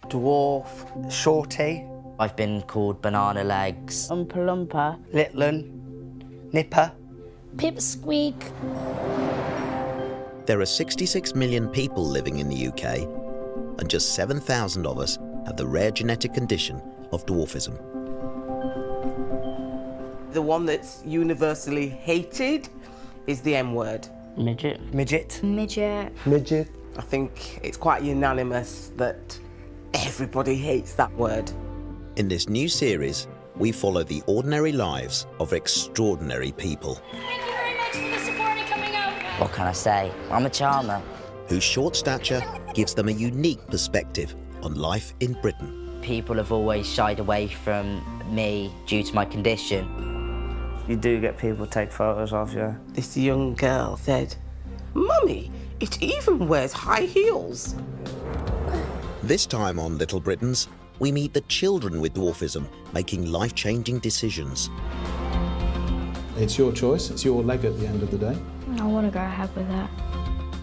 Dwarf, shorty. I've been called banana legs. Oompa Loompa. Litlin, nipper. Pipsqueak. There are 66 million people living in the UK, and just 7,000 of us have the rare genetic condition of dwarfism. The one that's universally hated is the M word. Midget. Midget. Midget. Midget. I think it's quite unanimous that everybody hates that word. In this new series, we follow the ordinary lives of extraordinary people Thank you very much for the support and coming out. What can I say? I'm a charmer. whose short stature gives them a unique perspective on life in Britain. People have always shied away from me due to my condition. You do get people take photos of you. This young girl said, "Mummy, it even wears high heels." This time on Little Britons, we meet the children with dwarfism making life-changing decisions. It's your choice, it's your leg at the end of the day. I want to go ahead with it.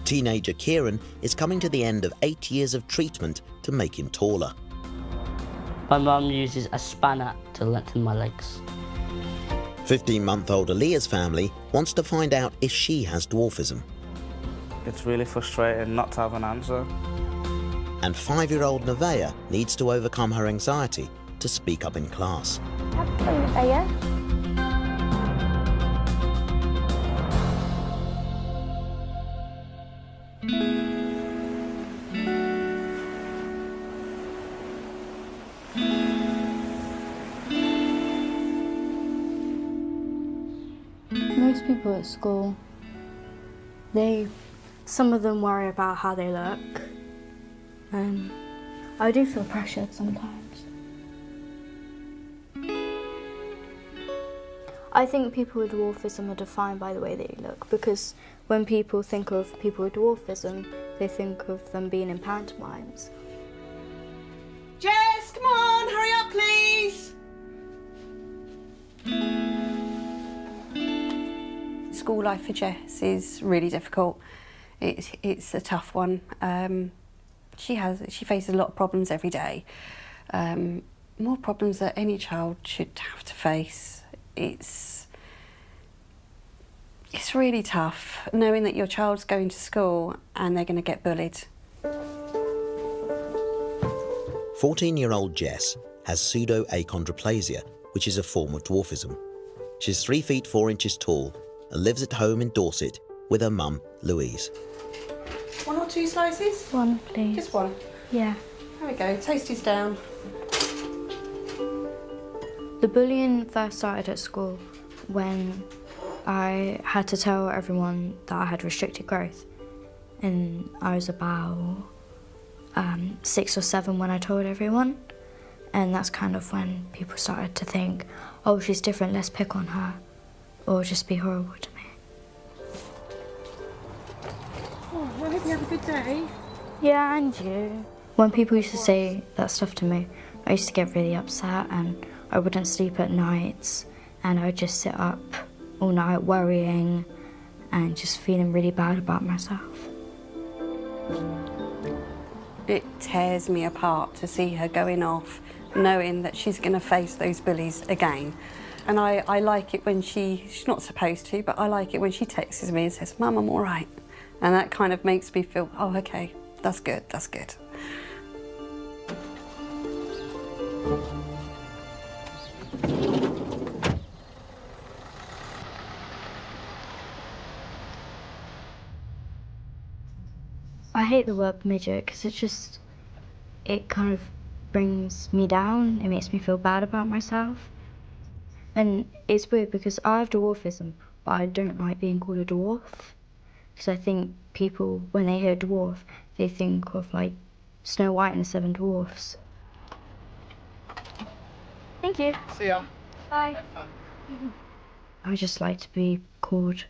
Teenager Kieran is coming to the end of 8 years of treatment to make him taller. My mum uses a spanner to lengthen my legs. 15-month-old Aaliyah's family wants to find out if she has dwarfism. It's really frustrating not to have an answer. And 5-year-old Nevaeh needs to overcome her anxiety to speak up in class. Most people at school, some of them worry about how they look. And I do feel pressured sometimes. I think people with dwarfism are defined by the way they look, because when people think of people with dwarfism, they think of them being in pantomimes. Jess, come on, hurry up, please. School life for Jess is really difficult. It's a tough one. She faces a lot of problems every day. More problems that any child should have to face. It's really tough knowing that your child's going to school and they're going to get bullied. 14-year-old Jess has pseudo-achondroplasia, which is a form of dwarfism. She's 3 feet 4 inches tall and lives at home in Dorset with her mum, Louise. 1 or 2 slices? One, please. Just one. Yeah. There we go, toasties down. The bullying first started at school when I had to tell everyone that I had restricted growth. And I was about 6 or 7 when I told everyone. And that's kind of when people started to think, oh, she's different, let's pick on her. Or just be horrible to me. Oh, well, I hope you have a good day. Yeah, and you. When people used to say that stuff to me, I used to get really upset and I wouldn't sleep at nights and I would just sit up all night worrying and just feeling really bad about myself. It tears me apart to see her going off, knowing that she's going to face those bullies again. And I like it when she's not supposed to, but I like it when she texts me and says, "Mum, I'm all right." And that kind of makes me feel, oh, okay, that's good, that's good. I hate the word midget because it kind of brings me down. It makes me feel bad about myself. And it's weird because I have dwarfism, but I don't like being called a dwarf. Because I think people, when they hear dwarf, they think of like Snow White and the 7 Dwarfs. Thank you. See ya. Bye. I just like to be called,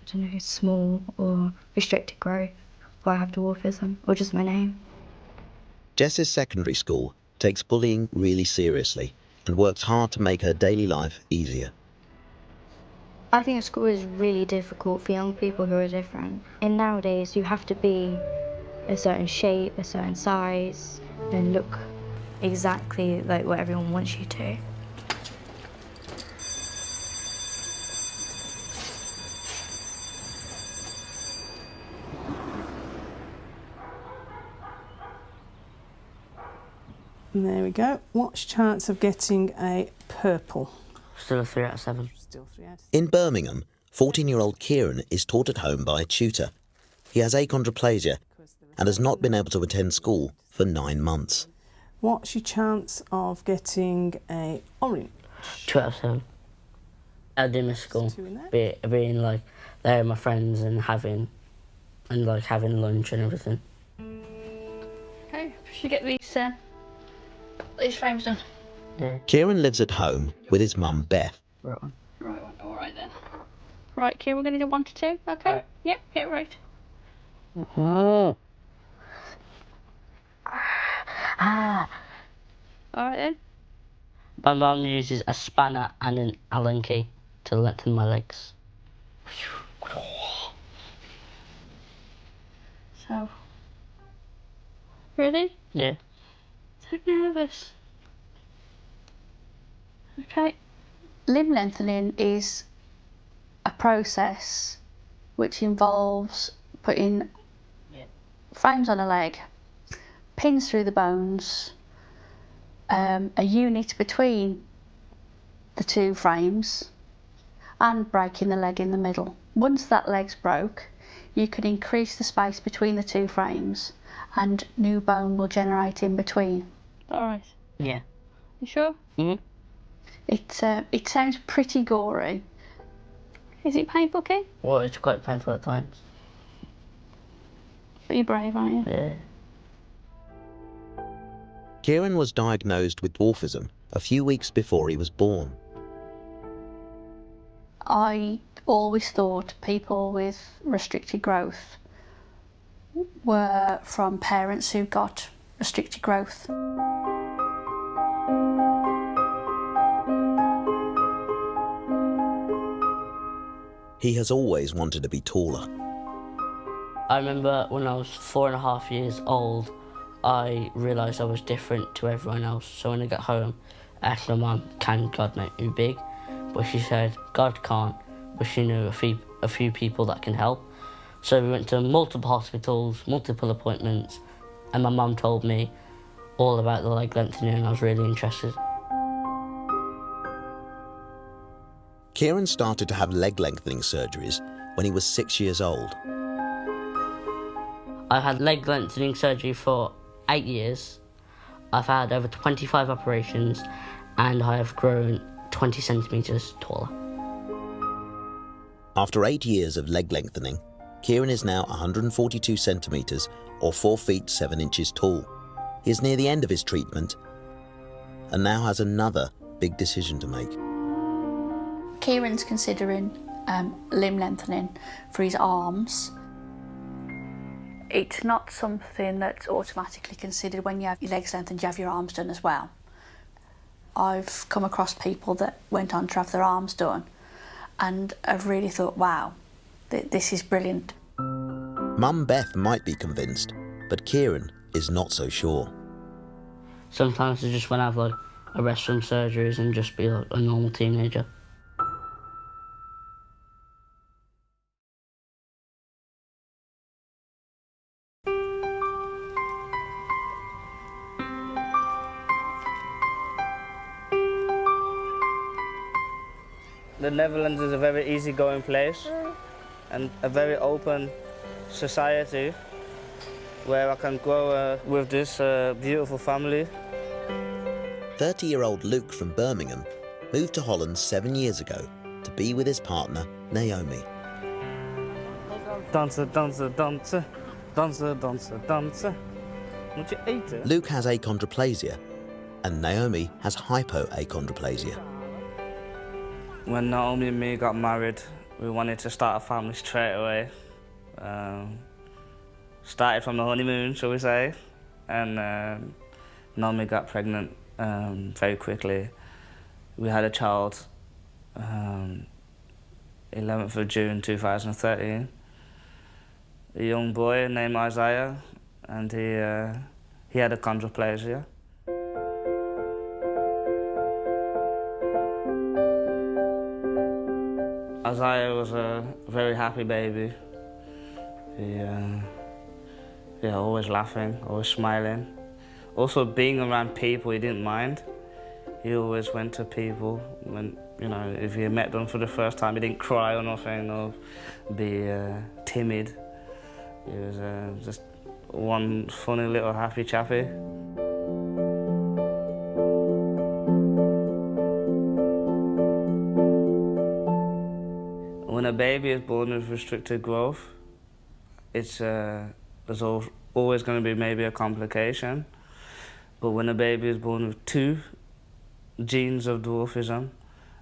I don't know, small or restricted growth, or I have dwarfism, or just my name. Jess's secondary school takes bullying really seriously and works hard to make her daily life easier. I think school is really difficult for young people who are different. And nowadays you have to be a certain shape, a certain size, and look exactly like what everyone wants you to. And there we go. What's chance of getting a purple? Still a 3 out of 7. Still 3 out of 7. In Birmingham, 14-year-old Kieran is taught at home by a tutor. He has achondroplasia and has not been able to attend school for 9 months. What's your chance of getting a orange? 2 out of 7. I do miss school. 2 in there. Being like there with my friends and having lunch and everything. Okay, should get these frames done. Yeah. Kieran lives at home with his mum Beth. Right one. Right one, alright then. Right, Kieran, we're going to do 1 to 2, okay? Right. Yep, get right. Oh. Alright then. My mum uses a spanner and an Allen key to lengthen my legs. So, ready? Yeah. So nervous. Okay. Limb lengthening is a process which involves putting frames on a leg, pins through the bones, a unit between the 2 frames, and breaking the leg in the middle. Once that leg's broke, you can increase the space between the 2 frames and new bone will generate in between. Alright. Yeah. You sure? Mm-hmm. It sounds pretty gory. Is it painful, Kate? Well, it's quite painful at times. But you're brave, aren't you? Yeah. Kieran was diagnosed with dwarfism a few weeks before he was born. I always thought people with restricted growth were from parents who got restricted growth. He has always wanted to be taller. I remember when I was 4.5 years old, I realised I was different to everyone else. So when I got home, I asked my mum, can God make me big? But she said, God can't, but she knew a few people that can help. So we went to multiple hospitals, multiple appointments, and my mum told me all about the leg lengthening and I was really interested. Kieran started to have leg lengthening surgeries when he was 6 years old. I've had leg lengthening surgery for 8 years. I've had over 25 operations and I have grown 20 centimetres taller. After 8 years of leg lengthening, Kieran is now 142 centimetres or 4 feet 7 inches tall. He is near the end of his treatment and now has another big decision to make. Kieran's considering limb lengthening for his arms. It's not something that's automatically considered when you have your legs lengthened, you have your arms done as well. I've come across people that went on to have their arms done and I've really thought, wow, this is brilliant. Mum Beth might be convinced, but Kieran is not so sure. Sometimes I just want to have like a rest from surgeries and just be like a normal teenager. The Netherlands is a very easygoing place and a very open society where I can grow with this beautiful family. 30-year-old Luke from Birmingham moved to Holland 7 years ago to be with his partner, Naomi. Dansen, dansen, dansen. Dansen, dansen, dansen. Moet je eten? Luke has achondroplasia and Naomi has hypoachondroplasia. When Naomi and me got married, we wanted to start a family straight away. Started from the honeymoon, shall we say, and Naomi got pregnant very quickly. We had a child 11th of June 2013, a young boy named Isaiah. and he had achondroplasia. Isaiah was a very happy baby. He always laughing, always smiling. Also being around people he didn't mind. He always went to people when, you know, if he met them for the first time, he didn't cry or nothing or be timid. He was just one funny little happy chappy. When a baby is born with restricted growth, there's always going to be maybe a complication. But when a baby is born with 2 genes of dwarfism,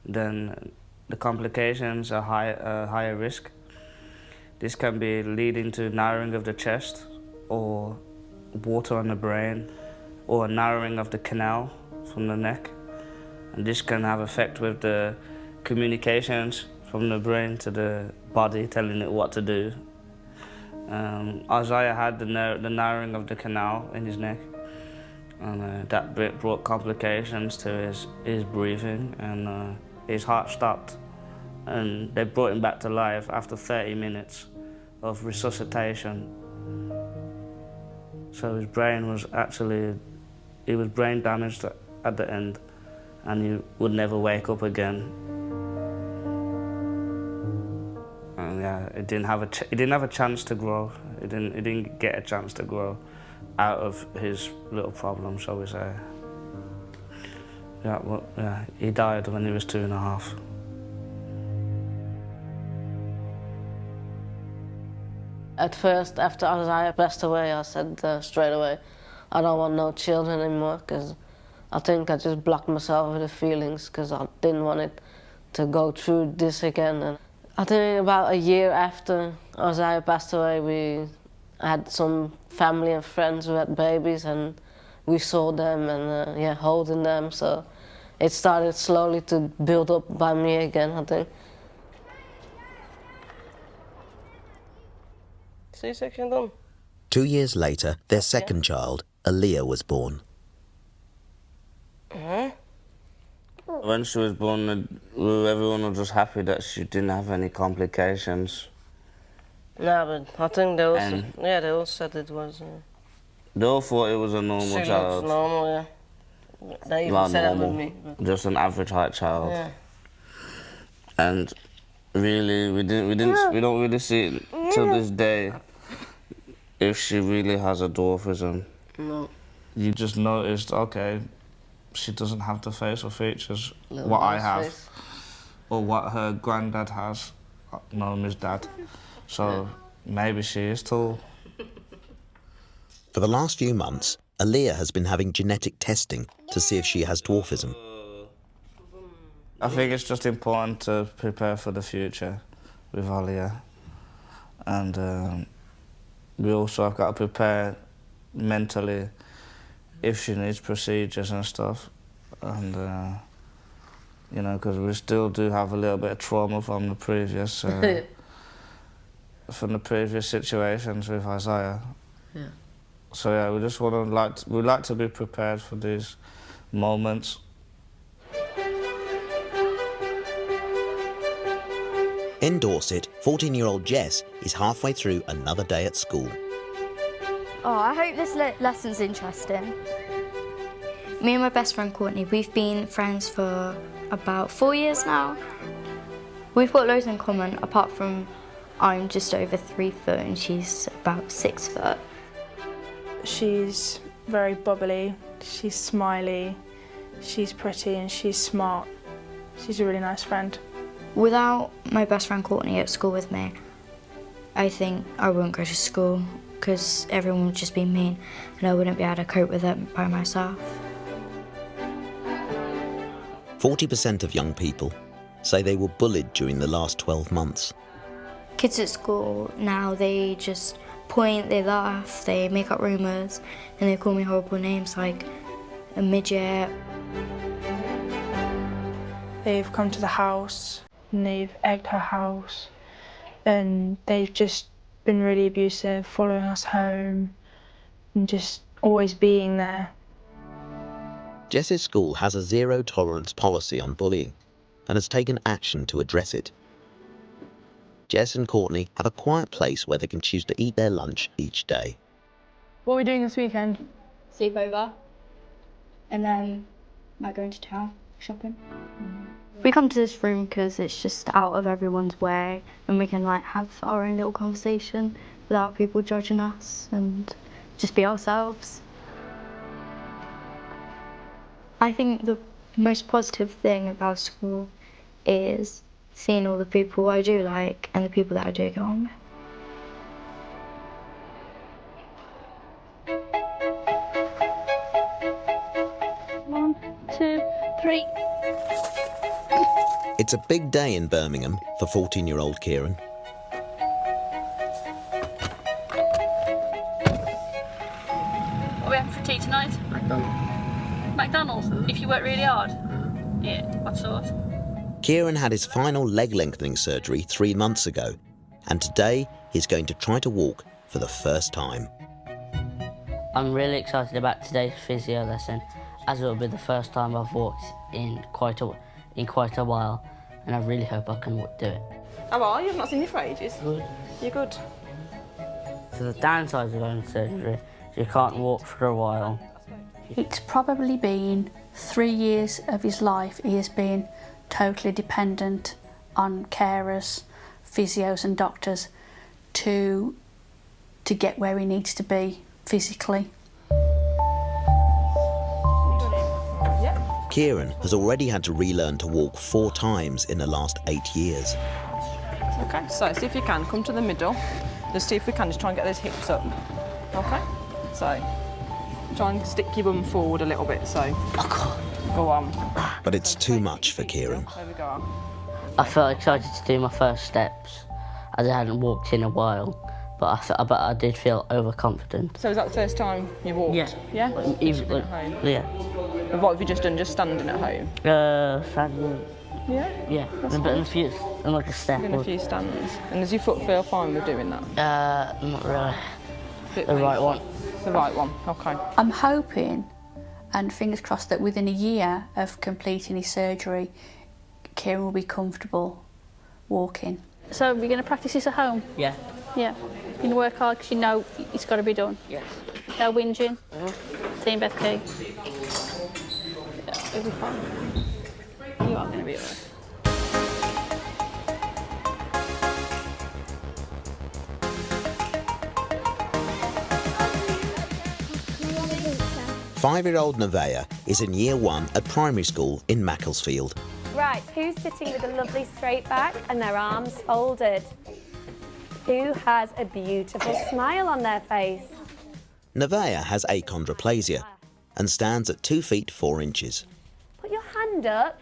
then the complications are higher risk. This can be leading to narrowing of the chest, or water on the brain, or a narrowing of the canal from the neck. And this can have effect with the communications from the brain to the body, telling it what to do. Isaiah had the narrowing of the canal in his neck, and that brought complications to his breathing, and his heart stopped. And they brought him back to life after 30 minutes of resuscitation. So his brain was he was brain damaged at the end, and he would never wake up again. And yeah, he didn't have a chance to grow. He didn't get a chance to grow out of his little problem, shall we say. Yeah, he died when he was 2.5. At first, after Isaiah passed away, I said straight away, I don't want no children anymore, because I think I just blocked myself with the feelings, because I didn't want it to go through this again. And I think about a year after Isaiah passed away, we had some family and friends who had babies, and we saw them and holding them. So it started slowly to build up by me again, I think. C-section done. 2 years later, their second child, Aaliyah, was born. When she was born, everyone was just happy that she didn't have any complications. No, but I think they also, they all said it was... They all thought it was a normal child. She looks normal, yeah. They even said that with me. But... just an average height child. Yeah. And really, we don't really see it till this day if she really has a dwarfism. No. You just noticed, okay, she doesn't have the facial features what I have, or what her granddad has, known as dad. So maybe she is tall. For the last few months, Aaliyah has been having genetic testing to see if she has dwarfism. I think it's just important to prepare for the future with Aaliyah. And we also have got to prepare mentally if she needs procedures and stuff. And, you know, because we still do have a little bit of trauma from the previous, situations with Isaiah. Yeah. So yeah, we just we like to be prepared for these moments. In Dorset, 14-year-old Jess is halfway through another day at school. Oh, I hope this lesson's interesting. Me and my best friend Courtney, we've been friends for about 4 years now. We've got loads in common, apart from I'm just over 3 foot and she's about 6 foot. She's very bubbly, she's smiley, she's pretty and she's smart. She's a really nice friend. Without my best friend Courtney at school with me, I think I wouldn't go to school because everyone would just be mean and I wouldn't be able to cope with it by myself. 40% of young people say they were bullied during the last 12 months. Kids at school now, they just point, they laugh, they make up rumours and they call me horrible names like a midget. They've come to the house and they've egged her house and they've just been really abusive, following us home, and just always being there. Jess's school has a zero-tolerance policy on bullying and has taken action to address it. Jess and Courtney have a quiet place where they can choose to eat their lunch each day. What are we doing this weekend? Sleepover. And then might go into town shopping. We come to this room because it's just out of everyone's way and we can like have our own little conversation without people judging us and just be ourselves. I think the most positive thing about school is seeing all the people I do like and the people that I do get on with. 1, 2, 3. It's a big day in Birmingham for 14-year-old Kieran. What are we having for tea tonight? McDonald's? If you work really hard? Yeah, what sort? Kieran had his final leg lengthening surgery 3 months ago, and today he's going to try to walk for the first time. I'm really excited about today's physio lesson, as it will be the first time I've walked in quite a while, and I really hope I can do it. How are you? I've not seen you for ages. Good. You're good. So the downsides of going to surgery is you can't walk for a while. It's probably been 3 years of his life he has been totally dependent on carers, physios and doctors to get where he needs to be physically. Kieran has already had to relearn to walk 4 times in the last 8 years. Okay, so see if you can, come to the middle. Just see if we can, just try and get those hips up. Okay, so try and stick your bum forward a little bit, so go on. But it's too much for Kieran. There we go. I felt excited to do my first steps, as I hadn't walked in a while, but I did feel overconfident. So was that the first time you walked? Yeah. Yeah? Even, at home? yeah. And what have you just done, just standing at home? Standing. Yeah? Yeah, and like a step. Doing a few stands. And does your foot feel fine with doing that? Not really. The right one. The right one, okay. I'm hoping, and fingers crossed, that within a year of completing his surgery, Kieran will be comfortable walking. So we're going to practice this at home? Yeah. Yeah. You're going to work hard because you know it's got to be done? Yes. No whinging? Team Beth Key? Yeah, it'll be fine. You are going to be all right. Five-year-old Nevaeh is in year 1 at primary school in Macclesfield. Right, who's sitting with a lovely straight back and their arms folded? Who has a beautiful smile on their face? Nevaeh has achondroplasia and stands at 2 feet 4 inches. Put your hand up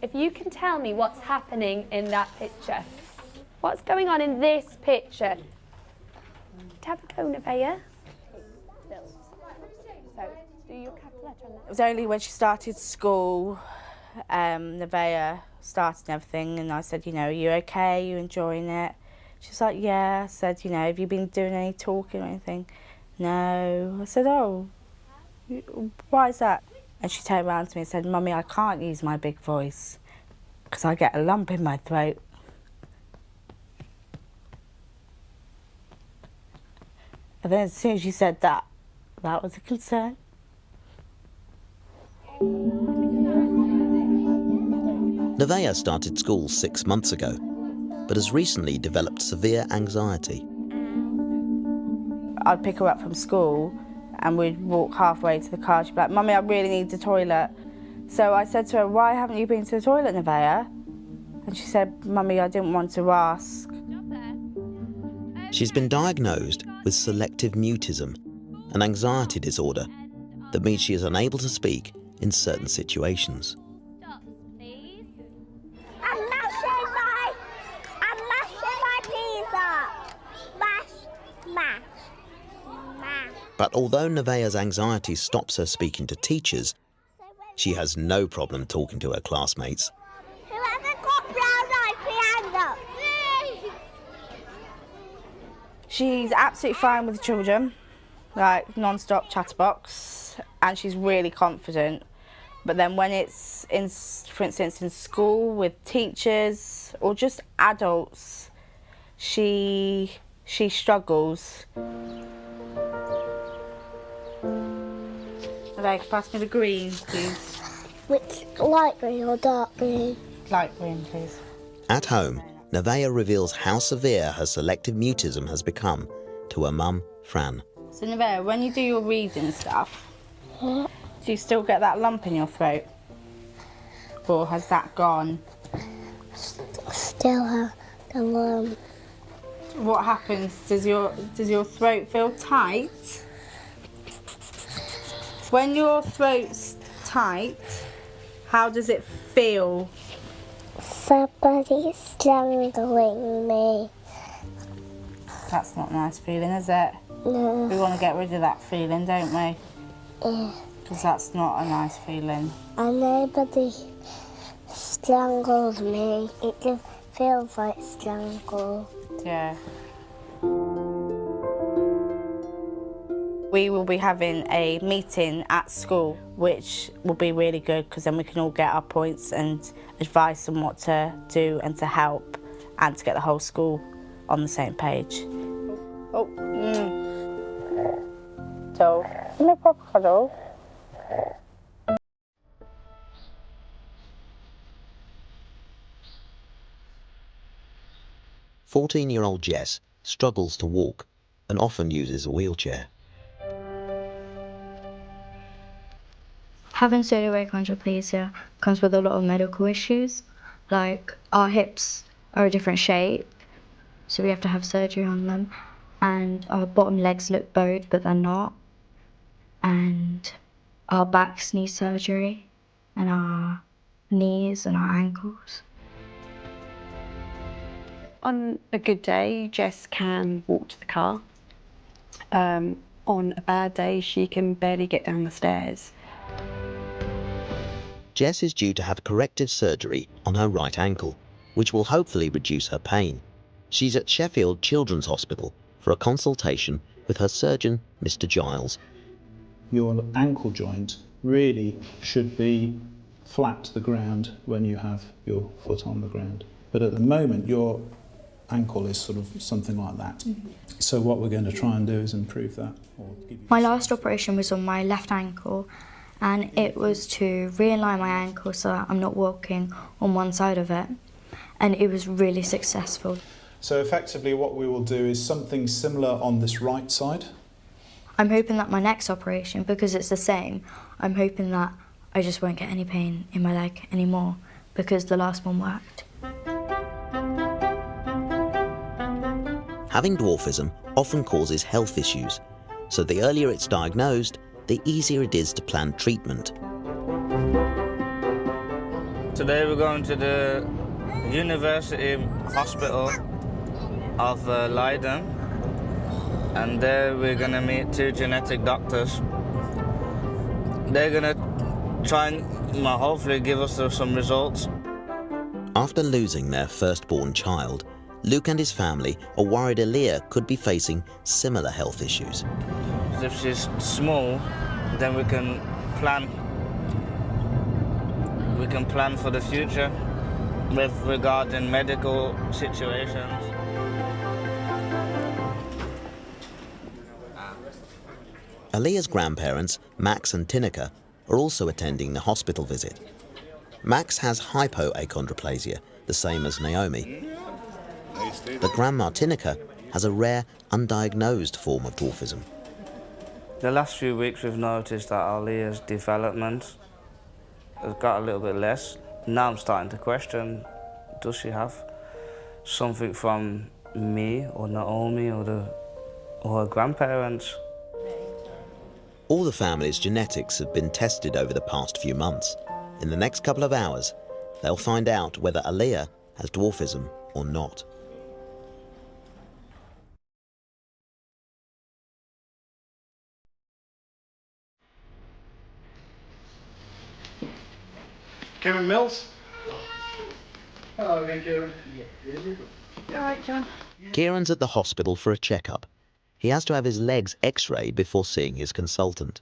if you can tell me what's happening in that picture. What's going on in this picture? Have a go, Nevaeh. So, do your capital letter on that. It was only when she started school, Nevaeh started and everything, and I said, you know, are you okay? Are you enjoying it? She's like, yeah. I said, you know, have you been doing any talking or anything? No. I said, oh, why is that? And she turned around to me and said, Mummy, I can't use my big voice because I get a lump in my throat. And then as soon as she said that, that was a concern. Nevaeh started school 6 months ago, but has recently developed severe anxiety. I'd pick her up from school and we'd walk halfway to the car. She'd be like, Mummy, I really need the toilet. So I said to her, why haven't you been to the toilet, Nevaeh? And she said, Mummy, I didn't want to ask. She's been diagnosed with selective mutism, an anxiety disorder that means she is unable to speak in certain situations. But although Nevaeh's anxiety stops her speaking to teachers, she has no problem talking to her classmates. Whoever got brown eyes, put your hand up. She's absolutely fine with the children. like non-stop chatterbox, and she's really confident. But then when it's, for instance, in school with teachers or just adults, she struggles. Like, pass me the green, please. Which, light green or dark green? Light green, please. At home, Nevaeh reveals how severe her selective mutism has become to her mum, Fran. So Nevaeh, when you do your reading stuff, do you still get that lump in your throat? Or has that gone? Still have the lump. What happens? Does your throat feel tight? When your throat's tight, how does it feel? Somebody's strangling me. That's not a nice feeling, is it? No. We want to get rid of that feeling, don't we? Yeah. Because that's not a nice feeling. And nobody strangled me. It just feels like strangled. Yeah. We will be having a meeting at school, which will be really good because then we can all get our points and advice on what to do and to help and to get the whole school on the same page. Oh, So, no proper cuddle. 14-year-old Jess struggles to walk and often uses a wheelchair. Having pseudoachondroplasia comes with a lot of medical issues, like our hips are a different shape, so we have to have surgery on them, and our bottom legs look bowed, but they're not, and our backs need surgery, and our knees and our ankles. On a good day, Jess can walk to the car. On a bad day, she can barely get down the stairs. Jess is due to have corrective surgery on her right ankle, which will hopefully reduce her pain. She's at Sheffield Children's Hospital for a consultation with her surgeon, Mr. Giles. Your ankle joint really should be flat to the ground when you have your foot on the ground. But at the moment, your ankle is sort of something like that. So what we're going to try and do is improve that. My last operation was on my left ankle, and it was to realign my ankle so that I'm not walking on one side of it, and it was really successful. So effectively what we will do is something similar on this right side. I'm hoping that my next operation, because it's the same, I'm hoping that I just won't get any pain in my leg anymore, because the last one worked. Having dwarfism often causes health issues, so the earlier it's diagnosed, the easier it is to plan treatment. Today we're going to the University Hospital of Leiden, and there we're going to meet two genetic doctors. They're going to try and hopefully give us some results. After losing their firstborn child, Luke and his family are worried Aaliyah could be facing similar health issues. If she's small, then we can plan for the future with regarding medical situations. Aaliyah's grandparents, Max and Tineke, are also attending the hospital visit. Max has hypoachondroplasia, the same as Naomi. But Grandma Tineke has a rare, undiagnosed form of dwarfism. The last few weeks we've noticed that Aaliyah's development has got a little bit less. Now I'm starting to question, does she have something from me or Naomi or her grandparents? All the family's genetics have been tested over the past few months. In the next couple of hours, they'll find out whether Aaliyah has dwarfism or not. Karen Mills. Hello again, Kieran. All right, John. Kieran's at the hospital for a checkup. He has to have his legs x-rayed before seeing his consultant.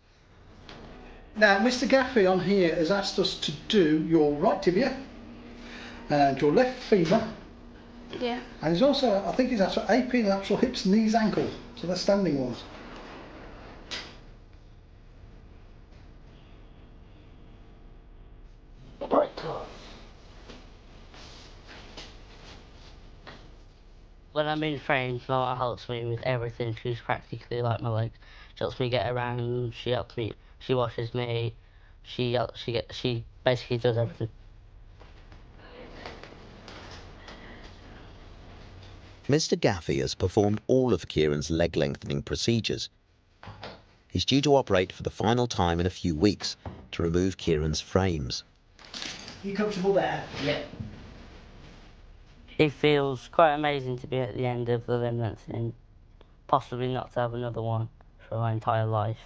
Now, Mr. Gaffey on here has asked us to do your right tibia and your left femur. Yeah. And he's also, I think he's asked for AP, lateral hips, knees, ankle. So they're standing ones. Right. When I'm in frames, Mama helps me with everything. She's practically like my legs. She helps me get around. She helps me. She washes me. She basically does everything. Mr. Gaffey has performed all of Kieran's leg lengthening procedures. He's due to operate for the final time in a few weeks to remove Kieran's frames. You comfortable there? Yeah. It feels quite amazing to be at the end of the limb lengthening, possibly not to have another one for my entire life.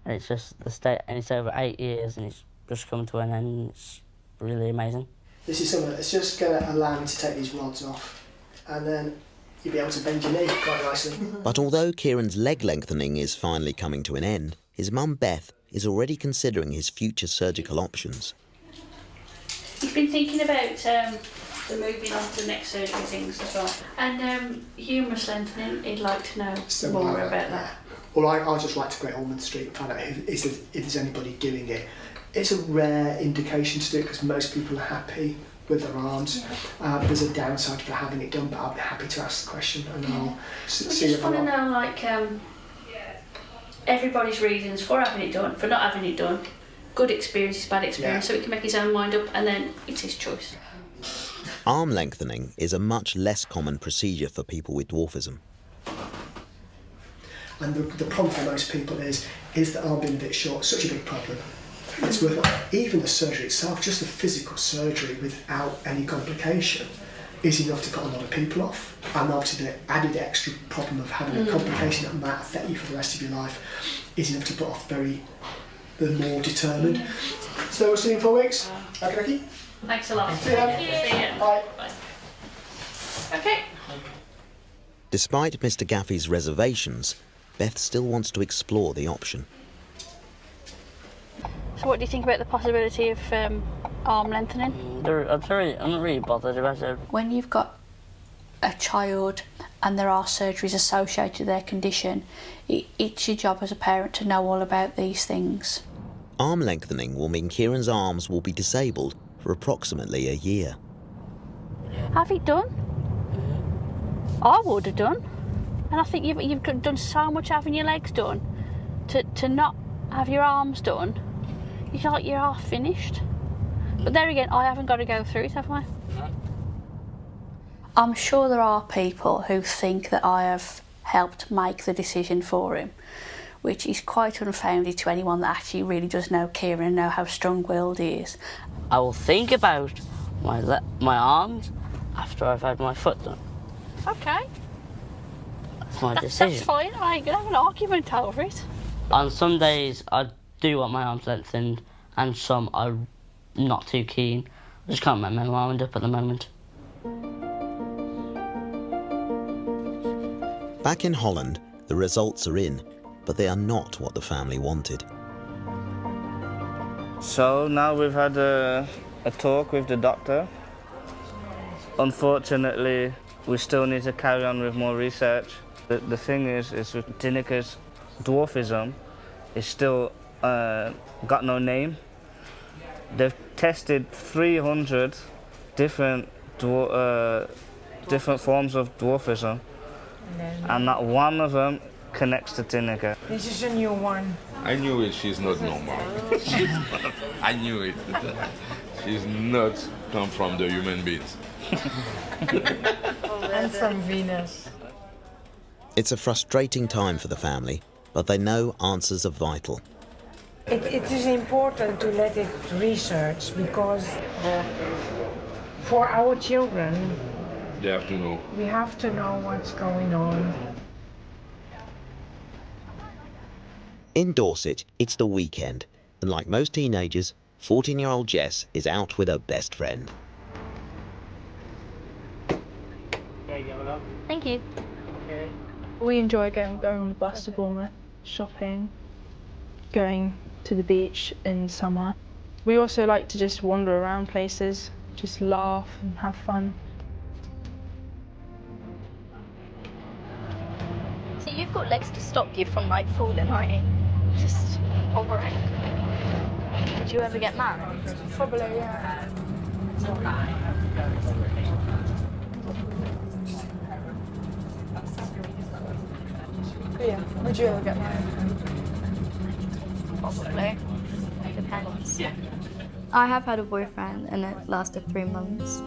And it's just the state, and it's over 8 years, and it's just come to an end. It's really amazing. This is something that's just going to allow me to take these rods off, and then you'll be able to bend your knee quite nicely. But although Kieran's leg lengthening is finally coming to an end, his mum Beth is already considering his future surgical options. He's been thinking about the moving on to the next surgery things as well. And humerus lengthening, he'd like to know more about that. Well, I'd just like to go to Ormond Street and find out if there's anybody doing it. It's a rare indication to do it because most people are happy with their arms. There's a downside for having it done, but I'll be happy to ask the question and I'll see if I want to know, like, everybody's reasons for having it done, for not having it done. Good experience, bad experience, so he can make his own mind up and then it's his choice. Arm lengthening is a much less common procedure for people with dwarfism. And the problem for most people is the arm being a bit short, such a big problem. It's worth it. Even the surgery itself, just the physical surgery without any complication, is enough to cut a lot of people off. And obviously the added extra problem of having a complication that might affect you for the rest of your life is enough to put off the more determined. So we'll see you in 4 weeks. Okay. Thanks a lot. See you. Bye. Bye. Okay. Despite Mr. Gaffey's reservations, Beth still wants to explore the option. So what do you think about the possibility of arm lengthening? I'm not really bothered about it. When you've got a child and there are surgeries associated with their condition, it's your job as a parent to know all about these things. Arm lengthening will mean Kieran's arms will be disabled for approximately a year. Have it done? I would have done. And I think you've done so much having your legs done. To not have your arms done, you feel like you're half finished. But there again, I haven't got to go through it, have I? I'm sure there are people who think that I have helped make the decision for him, which is quite unfounded to anyone that actually really does know Kieran and know how strong-willed he is. I will think about my arms after I've had my foot done. Okay. That's my decision. That's fine. I ain't going to have an argument over it. On some days, I do want my arms lengthened, and some I'm not too keen. I just can't make my mind up at the moment. Back in Holland, the results are in, but they are not what the family wanted. So now we've had a talk with the doctor. Unfortunately, we still need to carry on with more research. The thing is with Tinnica's dwarfism, it's still got no name. They've tested 300 different forms of dwarfism, and not one of them connects to Tinnica. This is a new one. I knew it, she's not normal. I knew it. She's not come from the human beings. I'm from Venus. It's a frustrating time for the family, but they know answers are vital. It is important to let it research because for our children, They have to know. we have to know what's going on. In Dorset, it's the weekend, and like most teenagers, 14-year-old Jess is out with her best friend. Thank you. We enjoy going on the bus to Bournemouth, shopping, going to the beach in summer. We also like to just wander around places, just laugh and have fun. So you've got legs to stop you from like falling, aren't you? Just over it. Would you ever get mad? Probably, yeah. Yeah, would you ever get married? Probably. Depends. I have had a boyfriend and it lasted 3 months.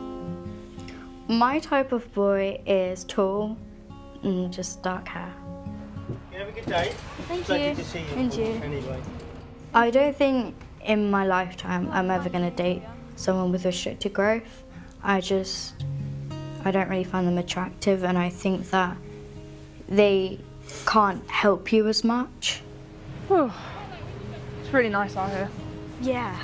My type of boy is tall and just dark hair. You have a good day. Thank Pleasure you. to see you. And you. Anyway. I don't think in my lifetime I'm ever going to date someone with restricted growth. I don't really find them attractive, and I think that they can't help you as much. Whew. It's really nice out here. Yeah.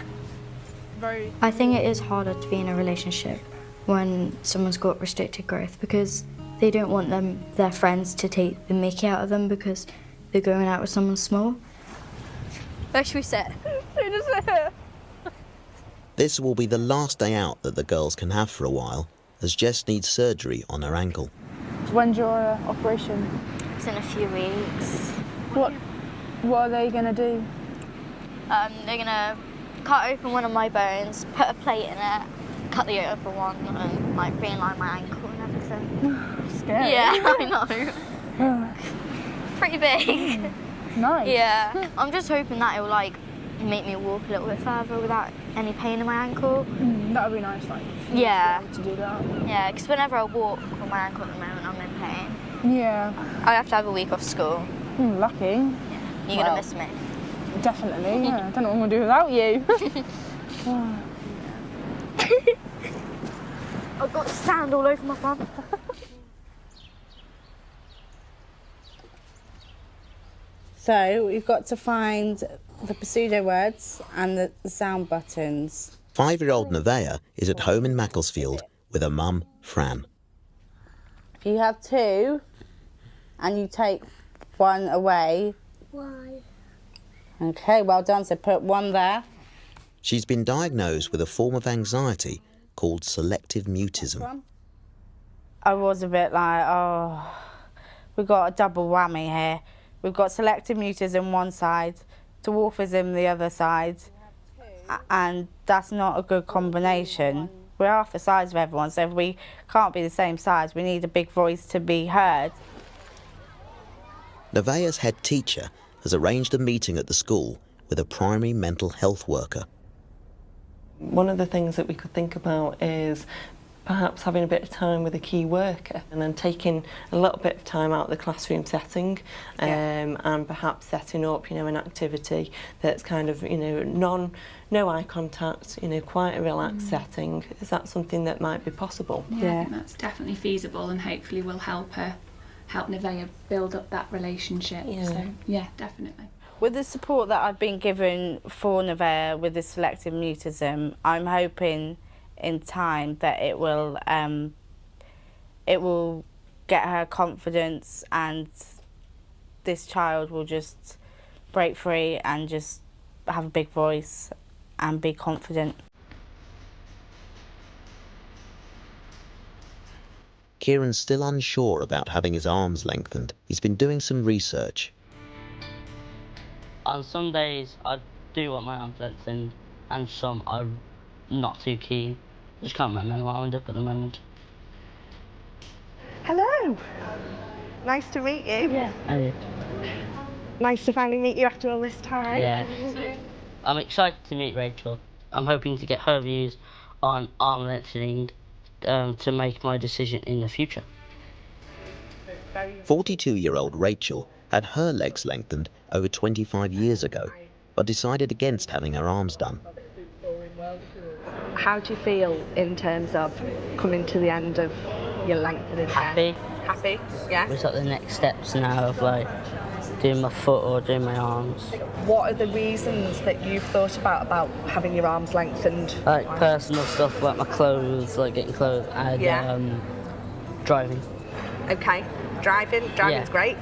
Very. I think it is harder to be in a relationship when someone's got restricted growth, because they don't want their friends to take the mickey out of them because they're going out with someone small. Where should we sit? This will be the last day out that the girls can have for a while, as Jess needs surgery on her ankle. When's your operation? It's in a few weeks. What are they going to do? They're gonna cut open one of my bones, put a plate in it, cut the other one, and like realign my ankle and everything. Scary. Yeah, I know. Pretty big. Nice. Yeah. I'm just hoping that it will like make me walk a little bit further without any pain in my ankle. That would be nice, like. Yeah. To do that. Yeah, because whenever I walk with my ankle at the moment, I'm in pain. Yeah. I have to have a week off school. Lucky. Yeah. You're gonna miss me. Definitely, yeah. I don't know what I'm going to do without you. I've got sand all over my bum. So we've got to find the pseudo words and the sound buttons. 5-year-old Nevaeh is at home in Macclesfield with her mum, Fran. If you have 2 and you take 1 away. Why? Okay, well done. So put 1 there. She's been diagnosed with a form of anxiety called selective mutism. I was a bit like, oh, we've got a double whammy here. We've got selective mutism one side, dwarfism the other side, and that's not a good combination. We're half the size of everyone, so if we can't be the same size, we need a big voice to be heard. Nevaeh's head teacher has arranged a meeting at the school with a primary mental health worker. One of the things that we could think about is perhaps having a bit of time with a key worker and then taking a little bit of time out of the classroom setting, and perhaps setting up, an activity that's kind of, no eye contact, quite a relaxed setting. Is that something that might be possible? Yeah, I think that's definitely feasible, and hopefully will help Nevaeh build up that relationship. Yeah. So, yeah, definitely. With the support that I've been given for Nevaeh with the selective mutism, I'm hoping in time that it will get her confidence, and this child will just break free and just have a big voice and be confident. Kieran's still unsure about having his arms lengthened. He's been doing some research. On some days I do want my arms lengthened, and some I'm not too keen. Just can't remember what I end up at the moment. Hello. Nice to meet you. Yeah. I do. Nice to finally meet you after all this time. Yeah. I'm excited to meet Rachel. I'm hoping to get her views on arm lengthening to make my decision in the future. 42-year-old Rachel had her legs lengthened over 25 years ago, but decided against having her arms done. How do you feel in terms of coming to the end of your lengthening? Happy. Happy, yeah. It's like the next steps now of like doing my foot or doing my arms. What are the reasons that you've thought about having your arms lengthened? Like personal stuff, like my clothes, like getting clothes, and driving. Okay. Driving's Yeah. great.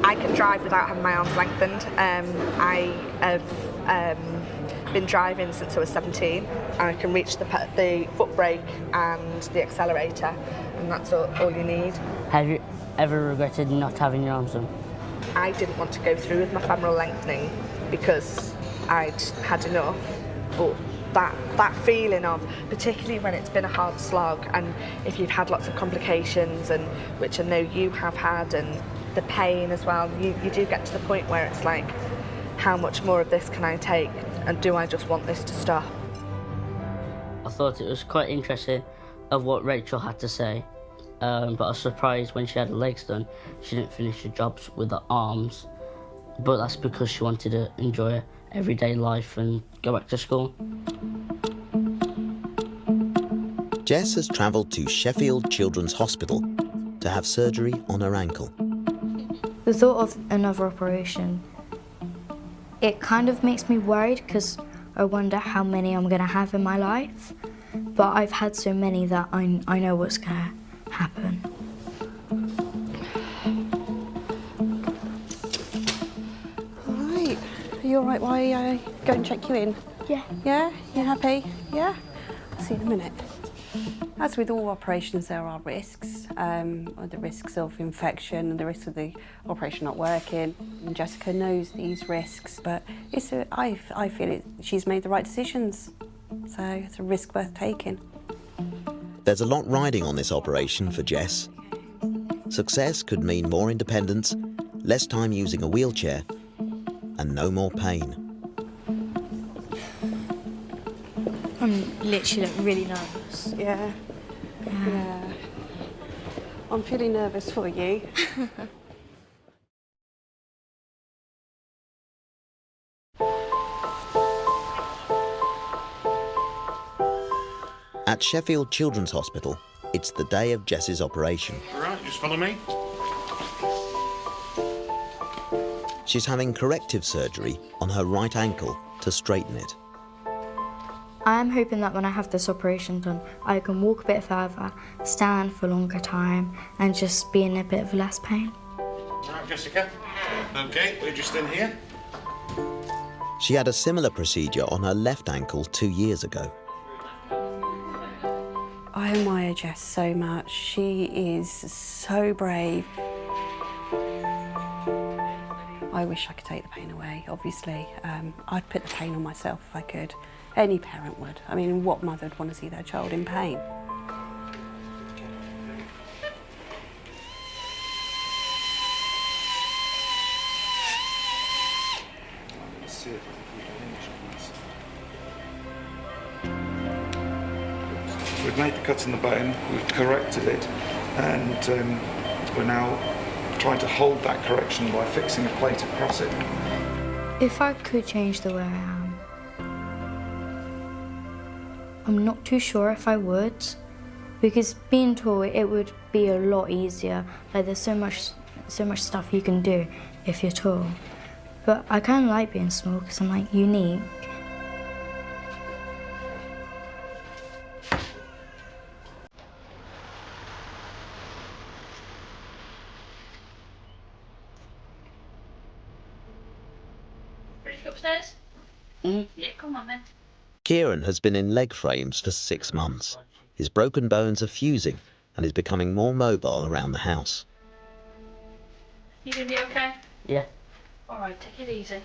I can drive without having my arms lengthened. I have been driving since I was 17. I can reach the foot brake and the accelerator, and that's all you need. Have you ever regretted not having your arms on? I didn't want to go through with my femoral lengthening because I'd had enough, but that feeling of, particularly when it's been a hard slog and if you've had lots of complications, and which I know you have had, and the pain as well, you do get to the point where it's like, how much more of this can I take, and do I just want this to stop? I thought it was quite interesting of what Rachel had to say, but I was surprised when she had her legs done, she didn't finish the jobs with her arms, but that's because she wanted to enjoy her everyday life and go back to school. Jess has travelled to Sheffield Children's Hospital to have surgery on her ankle. The thought of another operation, it kind of makes me worried because I wonder how many I'm going to have in my life. But I've had so many that I know what's going to happen. All right. Are you all right while I go and check you in? Yeah. Yeah? You happy? Yeah? I'll see you in a minute. As with all operations, there are risks. The risks of infection and the risks of the operation not working. And Jessica knows these risks, but I feel she's made the right decisions. So it's a risk worth taking. There's a lot riding on this operation for Jess. Success could mean more independence, less time using a wheelchair, and no more pain. I'm literally really nervous. Yeah. Yeah. I'm feeling nervous for you. At Sheffield Children's Hospital, it's the day of Jess's operation. All right, just follow me. She's having corrective surgery on her right ankle to straighten it. I am hoping that when I have this operation done, I can walk a bit further, stand for a longer time, and just be in a bit of less pain. All right, Jessica. Okay, we're just in here. She had a similar procedure on her left ankle 2 years ago. I admire Jess so much. She is so brave. I wish I could take the pain away, obviously. I'd put the pain on myself if I could. Any parent would. I mean, what mother would want to see their child in pain? Let's see if we've made the cut in the bone, we've corrected it, and we're now trying to hold that correction by fixing a plate across it. If I could change the way I am, I'm not too sure if I would, because being tall, it would be a lot easier. Like there's so much stuff you can do if you're tall. But I kind of like being small because I'm like unique. Ready to go upstairs? Yeah, come on then. Kieran has been in leg frames for 6 months. His broken bones are fusing and is becoming more mobile around the house. You gonna be okay? Yeah. All right, take it easy.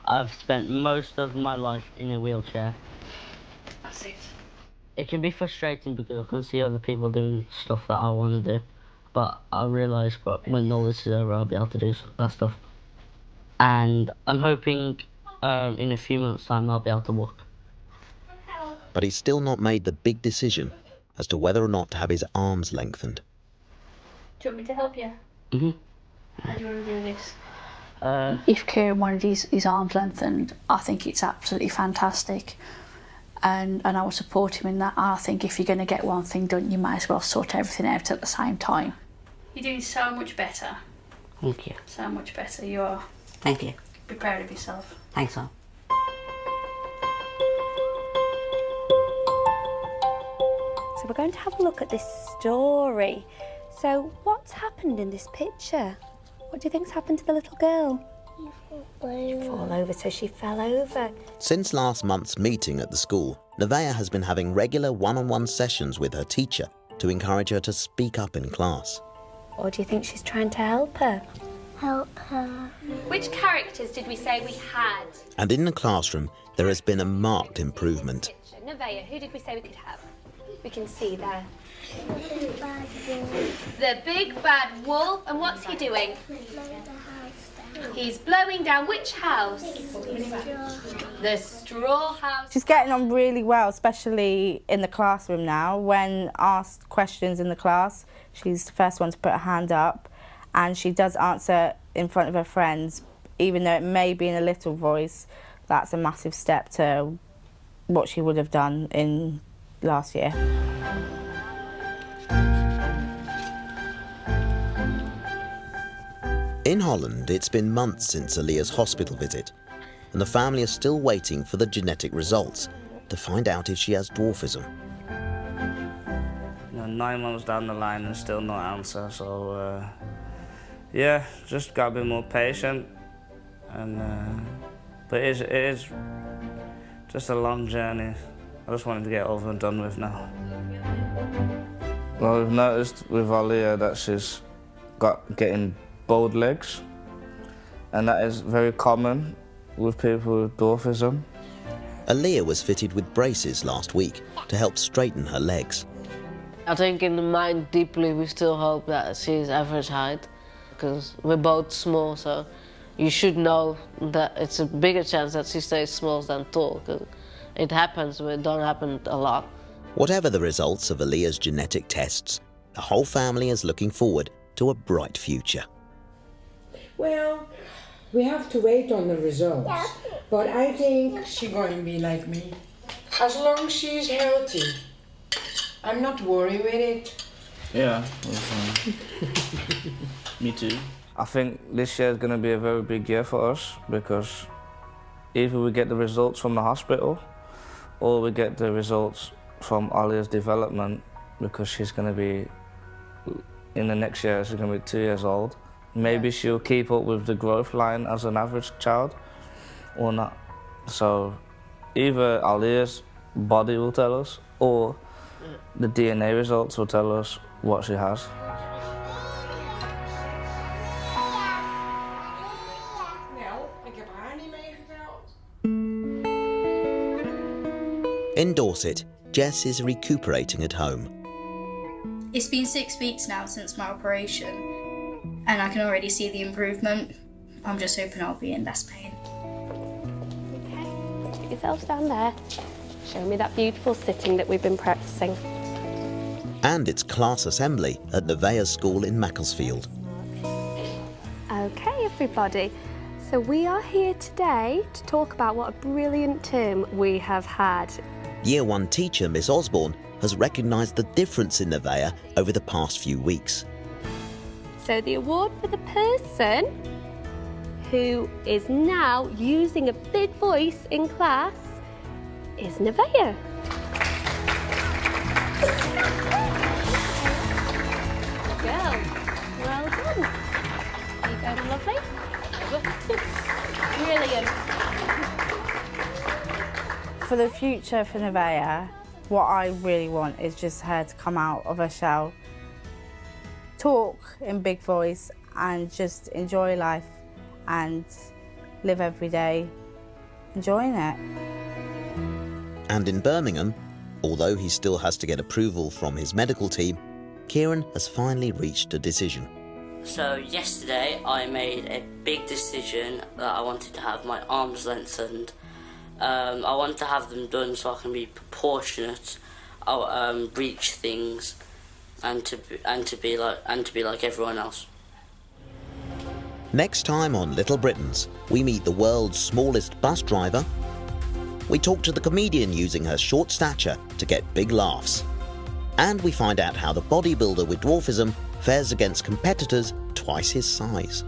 I've spent most of my life in a wheelchair. That's it. It can be frustrating because I can see other people doing stuff that I want to do, but I realise when all this is over, I'll be able to do that stuff. And I'm hoping in a few months' time I'll be able to walk. But he's still not made the big decision as to whether or not to have his arms lengthened. Do you want me to help you? How do you want to do this? If Kieran wanted his arms lengthened, I think it's absolutely fantastic. And I will support him in that. I think if you're going to get one thing done, you might as well sort everything out at the same time. You're doing so much better. Thank you. So much better. You are. Thank you. Be proud of yourself. Thanks, Al. So we're going to have a look at this story. So what What's happened in this picture? What do you think's happened to the little girl? She fell over, so she fell over. Since last month's meeting at the school, Nevaeh has been having regular one-on-one sessions with her teacher to encourage her to speak up in class. Or do you think she's trying to help her? Help her. Which characters did we say we had? And in the classroom, there has been a marked improvement. Nevaeh, who did we say we could have? We can see there. The big bad wolf. The big bad wolf. And what's he doing? He's blowing down which house? The straw house. She's getting on really well, especially in the classroom now. When asked questions in the class, she's the first one to put her hand up, and she does answer in front of her friends, even though it may be in a little voice. That's a massive step to what she would have done in last year. In Holland, it's been months since Aaliyah's hospital visit, and the family is still waiting for the genetic results to find out if she has dwarfism. 9 months down the line and still no answer, so yeah, just gotta be more patient. And but it is just a long journey. I just wanted to get over and done with now. Well, we've noticed with Aaliyah that she's getting bowed legs, and that is very common with people with dwarfism. Aaliyah was fitted with braces last week to help straighten her legs. I think in the mind deeply we still hope that she's average height, because we're both small, so you should know that it's a bigger chance that she stays small than tall, because it happens, but it don't happen a lot. Whatever the results of Aaliyah's genetic tests, the whole family is looking forward to a bright future. Well, we have to wait on the results, but I think she's going to be like me. As long as she's healthy, I'm not worried with it. Yeah, me too. I think this year is going to be a very big year for us, because either we get the results from the hospital or we get the results from Aaliyah's development, because she's going to be, in the next year, she's going to be 2 years old. Maybe she'll keep up with the growth line as an average child or not. So either Aaliyah's body will tell us, or the DNA results will tell us what she has. In Dorset, Jess is recuperating at home. It's been 6 weeks now since my operation, and I can already see the improvement. I'm just hoping I'll be in less pain. Okay, put yourselves down there. Show me that beautiful sitting that we've been practicing. And it's class assembly at Nevaeh's school in Macclesfield. Okay, everybody. So we are here today to talk about what a brilliant term we have had. Year 1 teacher Miss Osborne has recognised the difference in Nevaeh over the past few weeks. So the award for the person who is now using a big voice in class is Nevaeh. Girl, well done. Are you going lovely? Brilliant. For the future for Nevaeh, what I really want is just her to come out of her shell, talk in big voice, and just enjoy life and live every day enjoying it. And in Birmingham, although he still has to get approval from his medical team, Kieran has finally reached a decision. So yesterday I made a big decision that I wanted to have my arms lengthened. I want to have them done so I can be proportionate. I'll reach things and to be like everyone else. Next time on Little Britons, we meet the world's smallest bus driver. We talk to the comedian using her short stature to get big laughs. And we find out how the bodybuilder with dwarfism fares against competitors twice his size.